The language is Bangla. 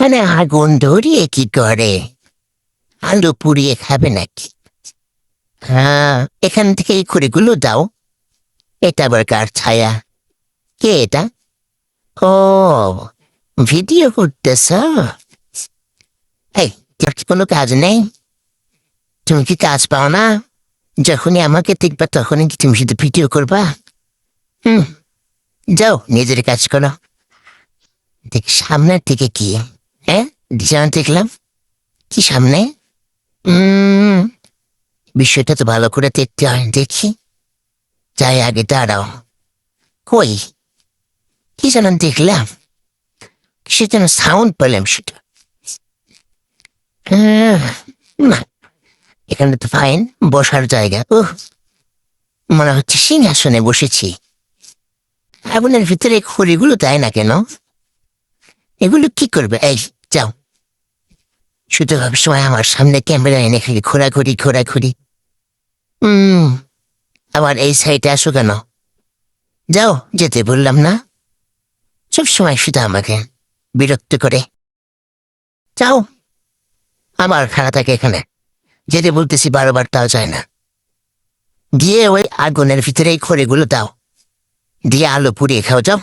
এখানে আগুন ধরিয়ে কি করে? আলু পুড়িয়ে খাবে নাকি? হ্যাঁ, এখান থেকে এই খড়িগুলো দাও। এটা আবার কার ছায়া? কে এটা? ও, ভিডিও করতেছ? এই, তোর কি কোনো কাজ নেই? তুমি কি কাজ পাও না? যখনই আমাকে দেখবা তখনই কি তুমি শুধু ভিডিও করবা? হুম, যাও নিজের কাজ করো। দেখ সামনের দিকে কি? হ্যাঁ, যেমন দেখলাম। কি সামনে? উম বিষয়টা তো ভালো করে দেখতে হয়, দেখি। যাই আগে দাঁড়াও। কই? কি যেন দেখলাম? সে যেন সাউন্ড পেলাম সেটা। আহ, না, এখানে তো ফাইন বসার জায়গা। মনে হচ্ছে সিংহাসনে বসেছি। আগুনের ভিতরে খড়িগুলো দেয় না কেন? এগুলো কি করবে? এই, যাও। শুধু সবসময় আমার সামনে ক্যামেরা এনে খালি ঘোরাঘুরি ঘোরাঘুরি। হুম, আবার এই সাইডে আসো কেন? যাও, যেতে বললাম না? সবসময় শুধু আমাকে বিরক্ত করে। যাও, আমার খাড়া থাকে এখানে। যেতে বলতেছি বারবার, তাও যায় না। গিয়ে ওই আগুনের ভিতরে এই খড়িগুলো দাও, দিয়ে আলু পুড়িয়ে খাও, যাও।